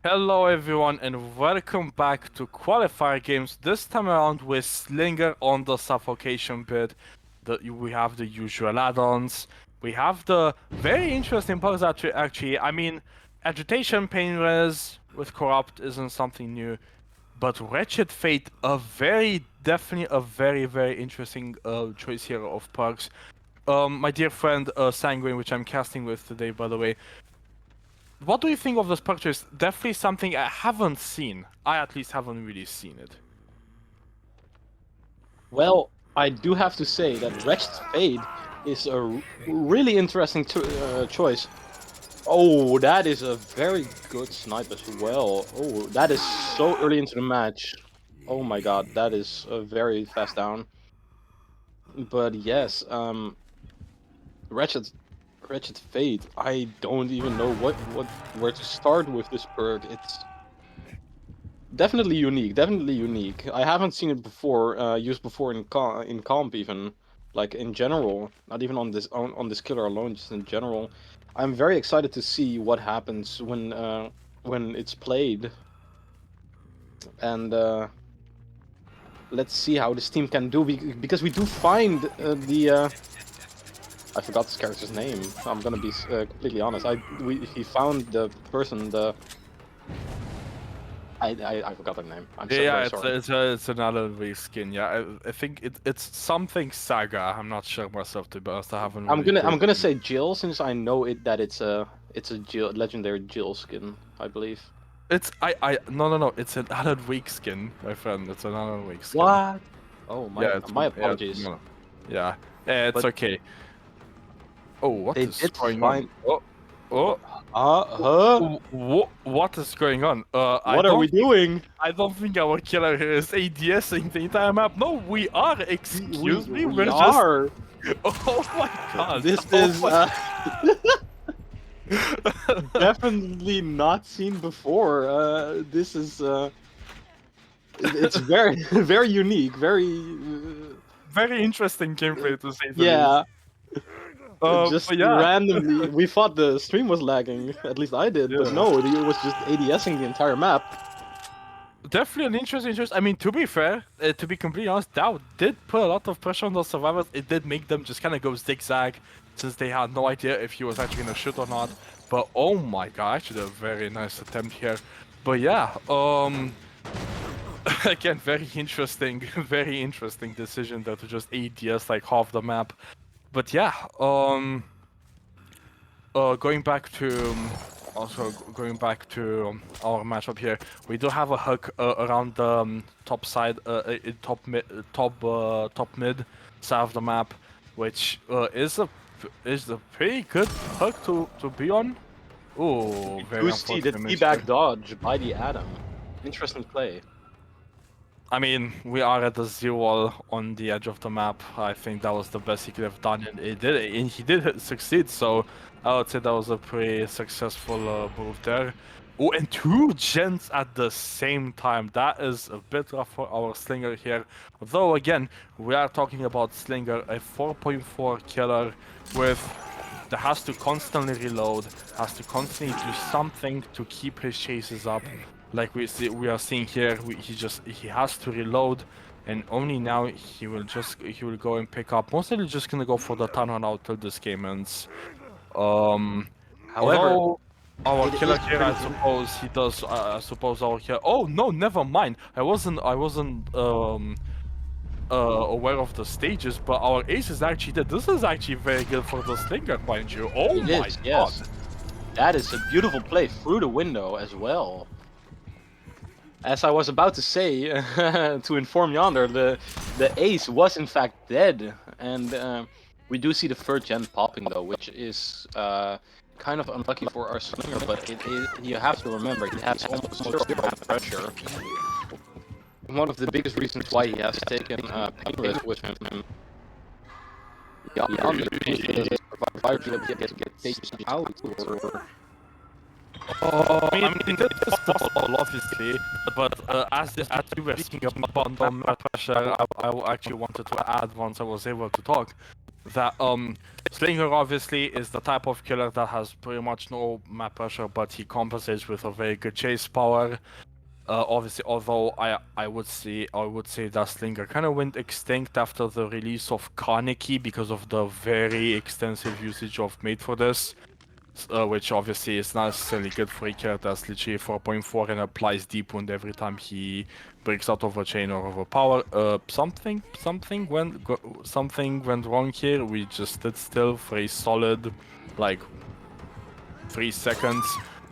Hello everyone and welcome back to Qualifier games. This time around with Slinger on the suffocation bit. We have the usual add-ons. We have the very interesting bugs actually. I mean, agitation pain res with corrupt isn't something new, but Wretched Fate, definitely a very interesting choice here of perks. My dear friend Sanguine, which I'm casting with today, by the way. What do you think of this purchase? Definitely something I haven't seen. I at least haven't really seen it. Well, I do have to say that Wretched Fade is a really interesting choice. Oh, that is a very good snipe as well. Oh, that is so early into the match. Oh my god, that is a very fast down. But yes, Wretched Wretched Fade. I don't even know where to start with this perk. It's definitely unique. Definitely unique. I haven't seen it before, used before in comp even, like in general. Not even on this killer alone, just in general. I'm very excited to see what happens when it's played, and let's see how this team can do. Because we do find I forgot this character's name. I'm gonna be completely honest. He found the person the. I forgot their name. I'm so Yeah, very it's sorry. it's another weak skin. Yeah, I think it's something Saga. I'm not sure myself to be honest. I haven't really I'm played gonna it. say Jill since I know it's a Jill, legendary Jill skin, I believe. I no. It's another weak skin, my friend. It's another weak skin. What? Oh Yeah, it's my yeah, it's apologies. another. Yeah, it's But okay. Oh, what they is did going on? find. Oh, Huh? what is going on? What are we doing? I don't think our killer here is ADSing the entire map. No, we are. We Excuse me, we we're just. are. Oh my god. This Oh is my. definitely not seen before. This is it's very very unique. Very Very interesting gameplay to say the least. yeah. Just But yeah, randomly, we thought the stream was lagging. At least I did, but yeah. no, it was just ADSing the entire map. Definitely an interesting choice. I mean, to be fair, to be completely honest, that did put a lot of pressure on the survivors. It did make them just kind of go zigzag, since they had no idea if he was actually gonna shoot or not. But oh my god, actually a very nice attempt here. But yeah, again, very interesting decision there to just ADS like half the map. But yeah, going back to going back to our matchup here, we do have a hook around the top side, top mid side of the map, which is a pretty good hook to be on. Oh, We very do see the unfortunate miss here. teabag dodge by the Atom. Interesting play. I mean, we are at the zero wall on the edge of the map. I think that was the best he could have done, and he did succeed. So I would say that was a pretty successful move there. Oh, and two gens at the same time. That is a bit rough for our Slinger here. Though again, we are talking about Slinger, a 4.4 killer with that has to constantly reload, has to constantly do something to keep his chases up. Like we are seeing here, he has to reload, and only now he will go and pick up. Mostly just gonna go for the turnaround out till this game ends. Um, However, although our it is killer here, I pretty. suppose he does. I suppose our killer. Oh no, never mind. I wasn't aware of the stages, but our ace is actually dead. This is actually very good for the Slinger, mind you. Oh It my is, god. yes. That is a beautiful play through the window as well. As I was about to say, to inform Yonder, the ace was in fact dead, and we do see the third gen popping though, which is kind of unlucky for our slinger. But you have to remember he has almost zero pressure. One of the biggest reasons why he has taken Penrith with him. Yonder provides to get taken out or I mean, this is possible, obviously, but as you were speaking about the pressure, I actually wanted to add once I was able to talk. that Slinger obviously is the type of killer that has pretty much no map pressure, but he compensates with a very good chase power. Obviously, although I would say that Slinger kind of went extinct after the release of Carnegie because of the very extensive usage of Mate for this, which obviously is not necessarily good for a character that's literally 4.4 and applies deep wound every time he breaks out of a chain or of a power. Something went wrong here. We just stood still for a solid, like, 3 seconds.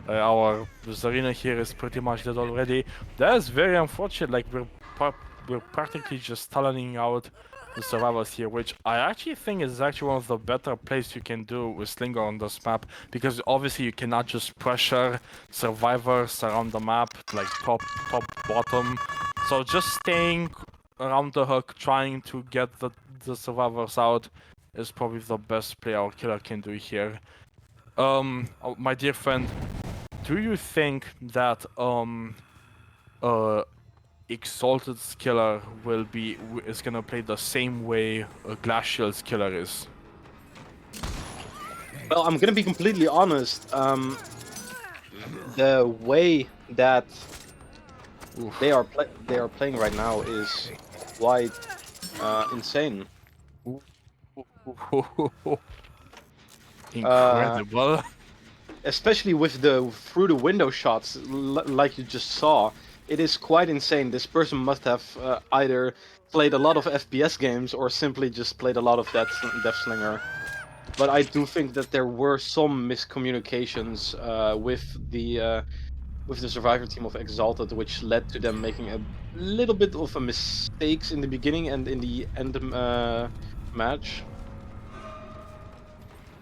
Our Zarina here is pretty much dead already. That is very unfortunate. Like we're practically just talloning out the survivors here, which I actually think is actually one of the better plays you can do with Slinger on this map, because obviously you cannot just pressure survivors around the map, like top, bottom. So just staying around the hook, trying to get the survivors out, is probably the best play our killer can do here. My dear friend, do you think that Exalted's killer is gonna play the same way Glacial's killer is? Well, I'm gonna be completely honest. The way that Oof. they are playing right now is quite insane. Incredible. Especially with the through the window shots, like you just saw. It is quite insane. This person must have either played a lot of FPS games or simply just played a lot of Death Slinger. But I do think that there were some miscommunications with the survivor team of Exalted, which led to them making a little bit of a mistakes in the beginning and in the end match.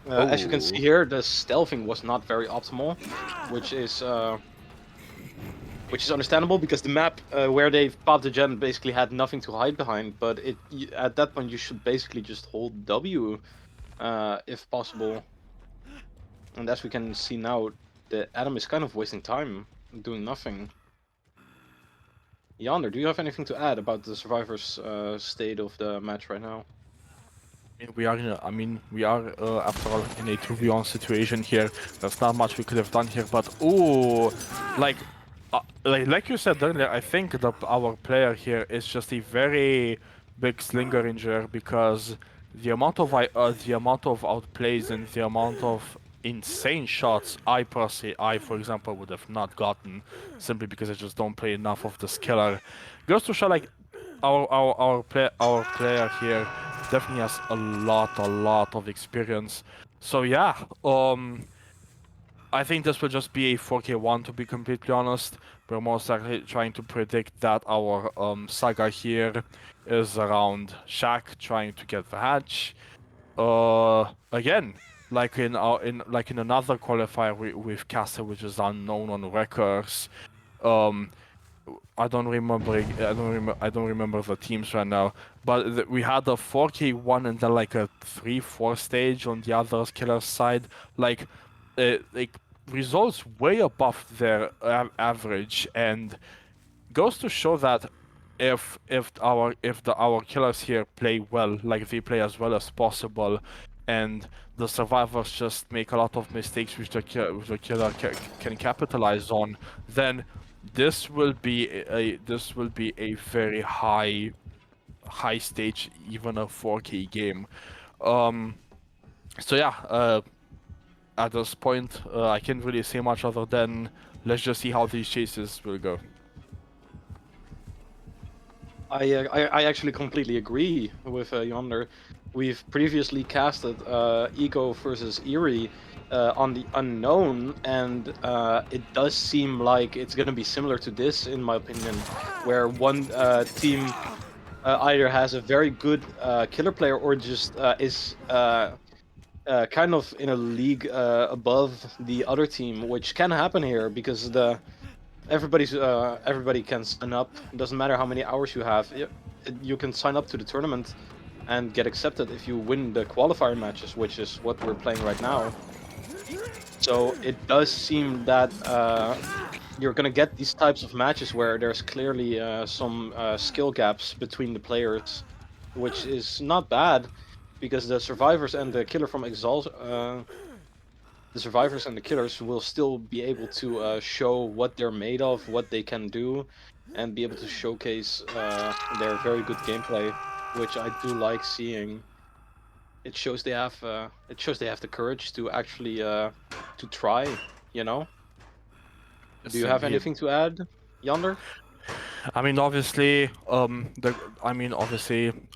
As you can see Oh. here, the stealthing was not very optimal, which is understandable because the map where they popped the gen basically had nothing to hide behind. But at that point you should basically just hold W if possible. And as we can see now, the Adam is kind of wasting time doing nothing. Yonder, do you have anything to add about the survivors' state of the match right now? We are after all in a 2v1 situation here. There's not much we could have done here, but ooh, like, like you said earlier, I think that our player here is just a very big slinger injurer, because the amount of outplays and the amount of insane shots I, for example, would have not gotten, simply because I just don't play enough of the killer. Goes to show, like, our player here definitely has a lot of experience. So yeah, I think this will just be a 4k1, to be completely honest. We're most likely trying to predict that our saga here is around Shaq trying to get the hatch. Again, like in another qualifier with casted, which is unknown on records. Um, I don't remember. I don't remember the teams right now. But we had a 4k1 and then like a 3-4 stage on the other killer side. Like results way above their average, and goes to show that if our killers here play well, like they play as well as possible, and the survivors just make a lot of mistakes which the killer can capitalize on, then this will be a very high stage, even a 4k game. Um, so yeah, at this point, I can't really say much other than let's just see how these chases will go. I actually completely agree with Yonder. We've previously casted Eco versus Eerie on the unknown, and it does seem like it's going to be similar to this, in my opinion, where one team either has a very good killer player or just is kind of in a league above the other team, which can happen here because everybody can sign up. It doesn't matter how many hours you have. You can sign up to the tournament and get accepted if you win the qualifier matches, which is what we're playing right now. So it does seem that you're gonna get these types of matches where there's clearly some skill gaps between the players, which is not bad. because the survivors and the killer from Exalted, the survivors and the killers will still be able to show what they're made of, what they can do, and be able to showcase their very good gameplay, which I do like seeing. It shows they have the courage to actually to try. You know. Do Yes, you have indeed. anything to add, Yonder? I mean, obviously, the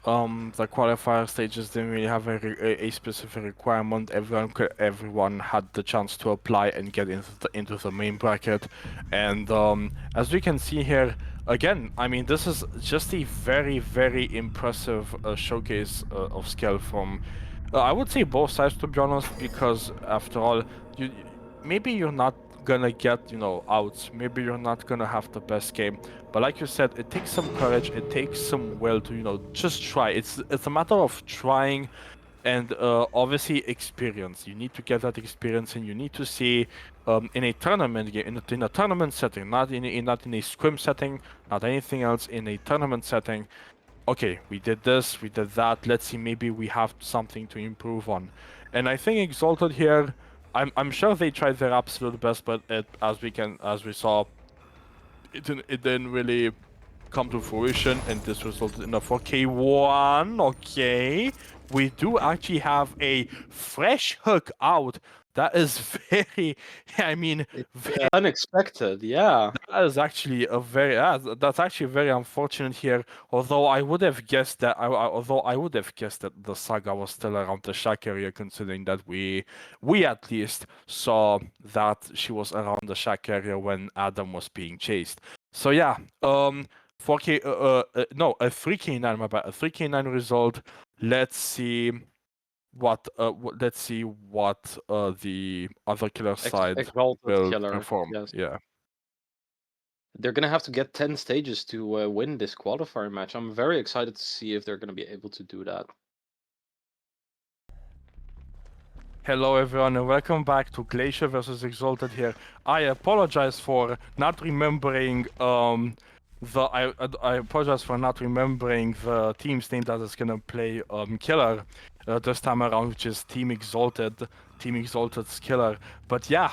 qualifier stages didn't really have a specific requirement. Everyone had the chance to apply and get into the main bracket, and as we can see here, again, I mean, this is just a very impressive showcase of skill from, I would say both sides, to be honest, because after all, you maybe you're not gonna get, outs. Maybe you're not gonna have the best game. But like you said, it takes some courage, it takes some will to, just try. It's a matter of trying and obviously experience. You need to get that experience, and you need to see in a tournament game, in a tournament setting, not in a scrim setting, not anything else, in a tournament setting. Okay, we did this, we did that. Let's see, maybe we have something to improve on. And I think Exalted here, I'm sure they tried their absolute best, but as we saw, it didn't really come to fruition, and this resulted in a 4K1. Okay, we do actually have a fresh hook out. That is very, I mean, It's unexpected, yeah. that is actually that's actually very unfortunate here. Although I would have guessed that, although I would have guessed that the saga was still around the shack area, considering that we at least saw that she was around the shack area when Adam was being chased. So yeah, 4K, no, a 3K9, my bad, a 3K9 result. Let's see let's see what the other killer side Exalted will killer, perform. yes. Yeah. They're gonna have to get 10 stages to win this qualifier match. I'm very excited to see if they're gonna be able to do that. Hello everyone and welcome back to Glacial versus Exalted here. I apologize for not remembering I apologize for not remembering the team's name that is gonna play Killer this time around, which is Team Exalted, Team Exalted's Killer. But yeah,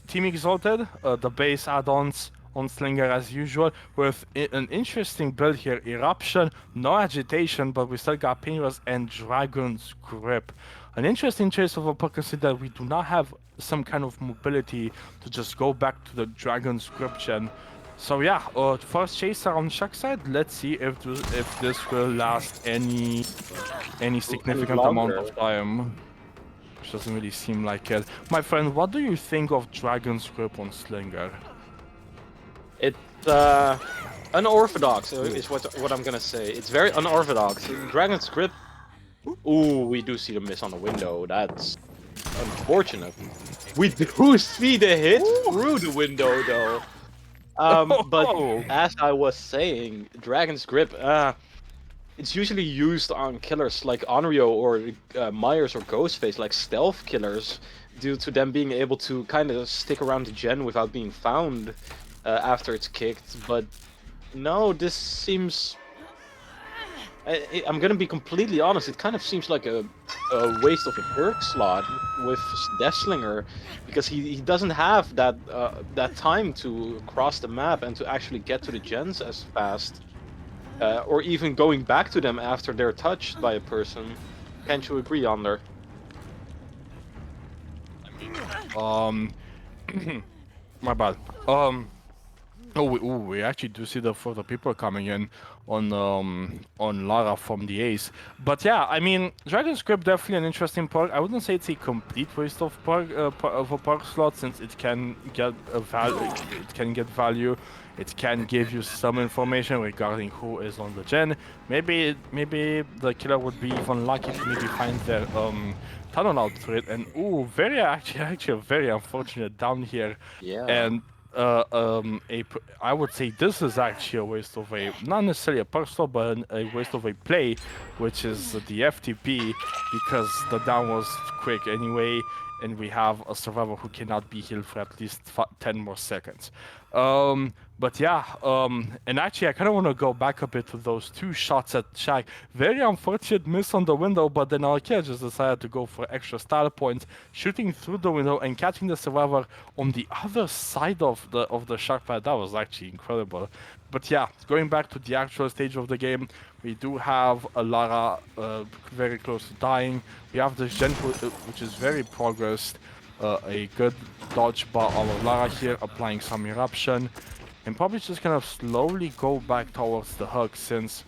Team Exalted, the base add-ons on Slinger as usual, with an interesting build here. Eruption, no agitation, but we still got Painless and Dragon's Grip. An interesting choice of a perk, considering that we do not have some kind of mobility to just go back to the Dragon's Grip gen. So yeah, first chaser on Shack side. Let's see if this will last any significant amount longer. of time. Which doesn't really seem like it. My friend, what do you think of Dragon's Grip on Slinger? It's unorthodox is what I'm gonna say. It's very unorthodox. Dragon's Grip. Ooh, we do see the miss on the window. That's unfortunate. We do see the hit through the window though. But as I was saying, Dragon's Grip, it's usually used on killers like Onryo or Myers or Ghostface, like stealth killers, due to them being able to kind of stick around the gen without being found after it's kicked. But no, this seems. I'm gonna be completely honest. It kind of seems like a waste of a perk slot with Deathslinger, because he doesn't have that time to cross the map and to actually get to the gens as fast, or even going back to them after they're touched by a person. Can't you agree, Onder? My bad. We actually do see the further people coming in on Lara from the Ace. But yeah, I mean, Dragon Script definitely an interesting perk. I wouldn't say it's a complete waste of a perk slot, since it can get a value. It can get value. It can give you some information regarding who is on the gen. Maybe the killer would be even lucky to maybe find their tunnel out through it. And very actually very unfortunate down here. Yeah. And I would say this is actually a waste of not necessarily a perk slot, but a waste of a play, which is the FTP, because the down was quick anyway, and we have a survivor who cannot be healed for at least 10 more seconds. But yeah, and actually, I kind of want to go back a bit to those two shots at Shaq. Very unfortunate miss on the window, but then our kid just decided to go for extra style points, shooting through the window and catching the survivor on the other side of the shark pad. That was actually incredible. But yeah, going back to the actual stage of the game, we do have a Lara very close to dying. We have this Gen which is very progressed. A good dodge by our Lara here, applying some eruption. And probably just kind of slowly go back towards the hook since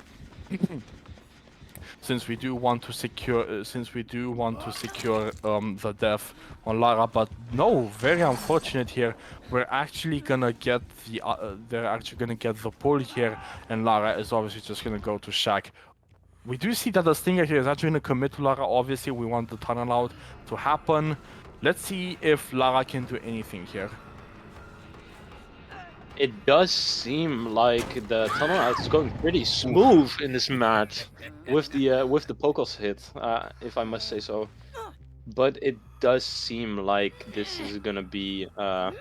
we do want to secure the death on Lara. But no, very unfortunate here. We're actually gonna get they're actually gonna get the pull here, and Lara is obviously just gonna go to Shaq. We do see that the Stinger here is actually gonna commit to Lara. Obviously, we want the tunnel out to happen. Let's see if Lara can do anything here. It does seem like the tunnel out is going pretty smooth in this match, with the Pokos hit, if I must say so. But it does seem like this is gonna be a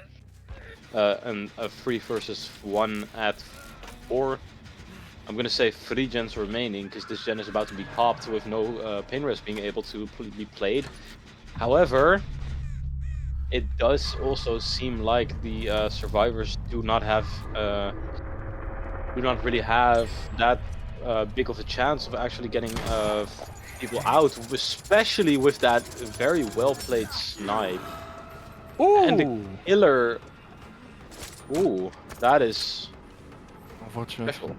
3 versus 1 at 4. I'm gonna say 3 gens remaining, because this gen is about to be popped with no pain rest being able to be played. However, it does also seem like the survivors do not really have that big of a chance of actually getting people out, especially with that very well played snipe. Ooh! And the killer. Ooh, that is Unfortunate. special.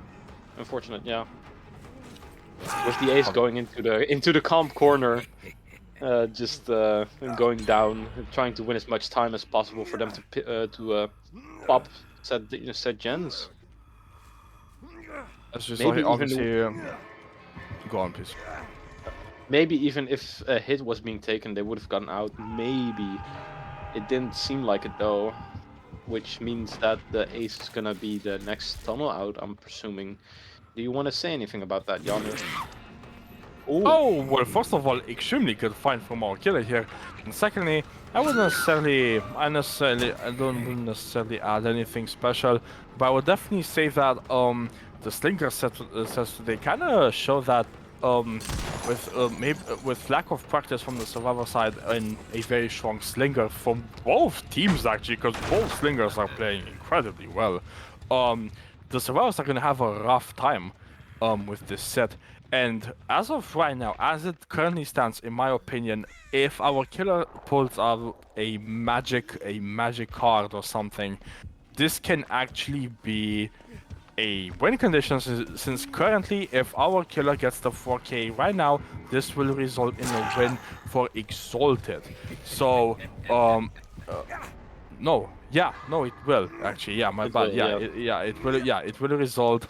Unfortunate, yeah. With the ace going into the comp corner. Just going down, trying to win as much time as possible for them to pop set gens. That's just Maybe like, even obviously. Go on, please. maybe even if a hit was being taken, they would have gotten out. Maybe it didn't seem like it though, which means that the ace is gonna be the next tunnel out. I'm presuming. Do you want to say anything about that, Janus? Oh, well, first of all, extremely good find from our killer here. And secondly, I don't necessarily add anything special, but I would definitely say that the slinger sets they kind of show that with lack of practice from the survivor side and a very strong slinger from both teams actually, because both slingers are playing incredibly well. The survivors are gonna have a rough time with this set. And as of right now, as it currently stands, in my opinion, if our killer pulls out a magic card or something, this can actually be a win condition, since currently, if our killer gets the 4K right now, this will result in a win for Exalted. So, no, it will actually. Yeah, my bad. It will result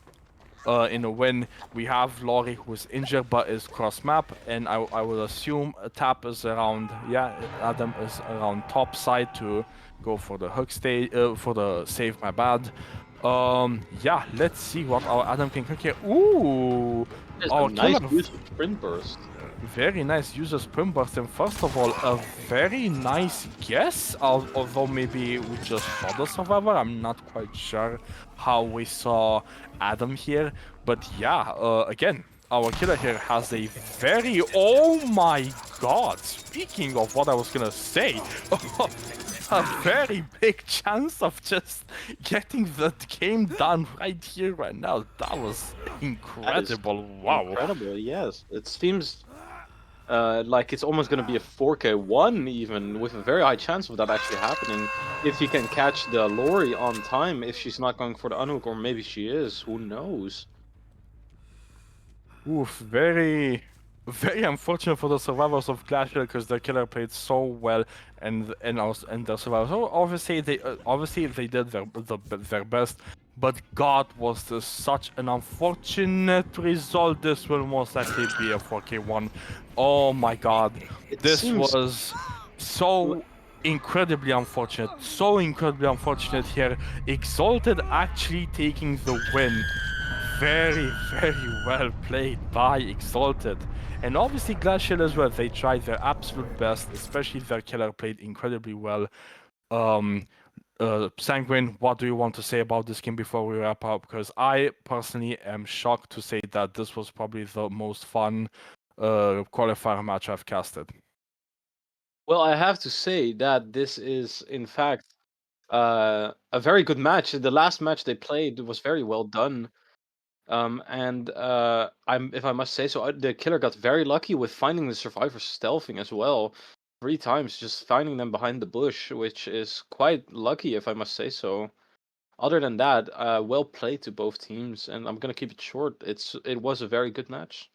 in a win. We have Lori, who is injured but is cross map, and I will assume Tap is around. Yeah, Adam is around top side to go for the hook stage, for the save. My bad. Yeah, let's see what our Adam can cook here. Ooh, There's our a nice killer. use of sprint burst. Very nice user sprint burst, and first of all, a very nice guess, although maybe we just saw the survivor. I'm not quite sure how we saw Adam here, but yeah, again, our killer here has a very, oh my god, speaking of what I was gonna say, a very big chance of just getting the game done right here, right now. That was incredible. Wow. Incredible, yes. It seems like it's almost going to be a 4K1 even, with a very high chance of that actually happening. If he can catch the Lori on time, if she's not going for the unhook, or maybe she is, who knows? Oof, very unfortunate for the survivors of Glacial, because their killer played so well, and the survivors. So obviously they did their best, but God, was this such an unfortunate result. This will most likely be a 4K1. Oh my God, this was so incredibly unfortunate. So incredibly unfortunate here. Exalted actually taking the win. Very, very well played by Exalted. And obviously Glacial as well. They tried their absolute best, especially their killer played incredibly well. Sanguine, what do you want to say about this game before we wrap up? Because I personally am shocked to say that this was probably the most fun qualifier match I've casted. Well, I have to say that this is, in fact, a very good match. The last match they played was very well done. And if I must say so, the killer got very lucky with finding the survivors stealthing as well. 3 times, just finding them behind the bush, which is quite lucky, if I must say so. Other than that, well played to both teams, and I'm gonna keep it short. It was a very good match.